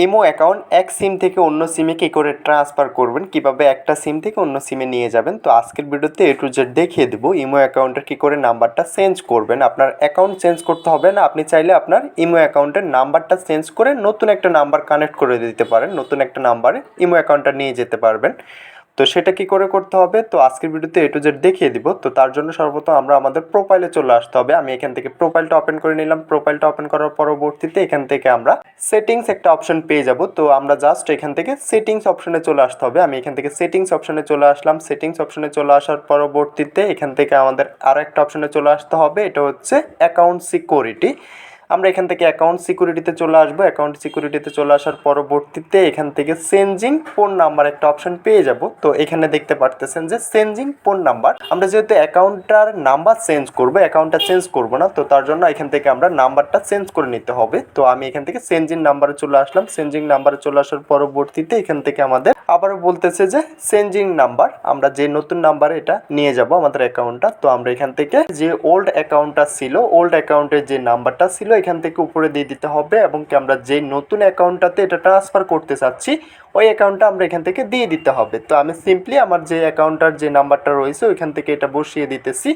Imo account এক সিম থেকে অন্য সিমে কী করে ট্রান্সফার করবেন, কিভাবে একটা সিম থেকে অন্য সিমে নিয়ে যাবেন। তো আজকের ভিডিওতে A to Z দেখিয়ে দেবো ইমো অ্যাকাউন্টের কী করে নাম্বারটা চেঞ্জ করবেন। আপনার অ্যাকাউন্ট চেঞ্জ করতে হবে না, আপনি চাইলে আপনার ইমো অ্যাকাউন্টের নাম্বারটা চেঞ্জ করে নতুন একটা নাম্বার কানেক্ট করে দিতে পারেন, নতুন একটা নাম্বারে ইমো অ্যাকাউন্টটা নিয়ে যেতে পারবেন। তো সেটা কি করে করতে হবে, তো আজকের ভিডিওতে A to Z দেখিয়ে দিব। তো তার জন্য সর্বপ্রথম আমরা আমাদের প্রোফাইলে চলে আসতে হবে। আমি এখান থেকে প্রোফাইলটা ওপেন করে নিলাম। প্রোফাইলটা ওপেন করার পরবর্তীতে এখান থেকে আমরা সেটিংস একটা অপশন পেয়ে যাব। তো আমরা জাস্ট এখান থেকে সেটিংস অপশনে চলে আসতে হবে। আমি এখান থেকে সেটিংস অপশনে চলে আসলাম। সেটিংস অপশনে চলে আসার পরবর্তীতে এখান থেকে আমাদের আরও একটা অপশনে চলে আসতে হবে, এটা হচ্ছে অ্যাকাউন্ট সিকিউরিটি। আমরা এখান থেকে অ্যাকাউন্ট সিকিউরিটিতে চলে আসবো। অ্যাকাউন্ট সিকিউরিটিতে চলে আসার পরবর্তীতে এখান থেকে চেঞ্জিং ফোন নাম্বার একটা অপশন পেয়ে যাব। তো এখানে দেখতে পারতেছেন যে চেঞ্জিং ফোন নাম্বার, আমরা যেহেতু অ্যাকাউন্টটার নাম্বার চেঞ্জ করবো, অ্যাকাউন্টটা চেঞ্জ করবো না, তো তার জন্য এখান থেকে আমরা নাম্বারটা চেঞ্জ করে নিতে হবে। তো আমি এখান থেকে চেঞ্জিং নাম্বারে চলে আসলাম। চেঞ্জিং নাম্বারে চলে আসার পরবর্তীতে এখান থেকে আমাদের আবারও বলতেছে যে চেঞ্জিং নাম্বার, আমরা যে নতুন নাম্বারে এটা নিয়ে যাব আমাদের অ্যাকাউন্টটা। তো আমরা এখান থেকে যে ওল্ড অ্যাকাউন্টটা ছিল, ওল্ড অ্যাকাউন্টের যে নাম্বারটা ছিল এখান থেকে উপরে দিয়ে দিতে হবে, এবং কি আমরা যে নতুন অ্যাকাউন্টটাতে এটা ট্রান্সফার করতে চাচ্ছি ওই অ্যাকাউন্টটা আমরা এখান থেকে দিয়ে দিতে হবে। তো আমি সিম্পলি আমার যে অ্যাকাউন্টটার যে নাম্বারটা রয়েছে ওইখান থেকে এটা বসিয়ে দিতেছি,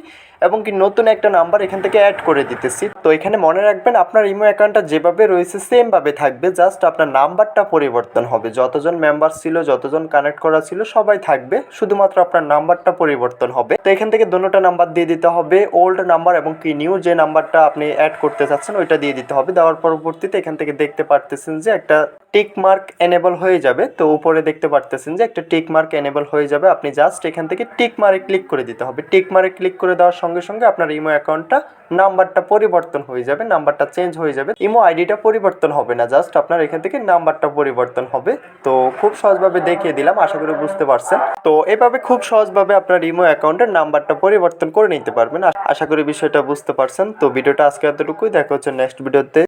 এবং কি নতুন একটা নাম্বার এখান থেকে অ্যাড করে দিতেছি। তো এখানে মনে রাখবেন আপনার ইমো অ্যাকাউন্টটা যেভাবে রয়েছে সেমভাবে থাকবে, জাস্ট আপনার নাম্বারটা পরিবর্তন হবে। যতজন মেম্বার ছিল, যতজন কানেক্ট করা ছিল সবাই থাকবে, শুধুমাত্র আপনার নাম্বারটা পরিবর্তন হবে। তো এখান থেকে দুটোটা নাম্বার দিয়ে দিতে হবে, ওল্ড নাম্বার এবং কি নিউ যে নাম্বারটা আপনি অ্যাড করতে চাচ্ছেন ওইটা দিয়ে দিতে হবে। দেওয়ার পরবর্তীতে এখান থেকে দেখতে পারতেছেন যে একটা টিক মার্ক এনেবল হয়ে যাবে। তো উপরে দেখতে পারতেছেন যে একটা টিক মার্ক এনেবল হয়ে যাবে, আপনি জাস্ট এখান থেকে টিক মার্কে ক্লিক করে দিতে হবে। টিক মার্কে ক্লিক করে দেওয়ার সঙ্গে সঙ্গে আপনার ইমো অ্যাকাউন্টটা নাম্বারটা পরিবর্তন হয়ে যাবে, নাম্বারটা চেঞ্জ হয়ে যাবে। ইমো আইডিটা পরিবর্তন হবে না, জাস্ট আপনার এখান থেকে নাম্বারটা পরিবর্তন হবে। তো খুব সহজভাবে দেখিয়ে দিলাম, আশা করি বুঝতে পারছেন। তো এভাবে খুব সহজভাবে আপনার ইমো অ্যাকাউন্টের নাম্বারটা পরিবর্তন করে নিতে পারবেন। আশা করি বিষয়টা বুঝতে পারছেন। তো ভিডিওটা আজকে এতটুকুই, দেখা হচ্ছে নেক্সট ভিডিওতে।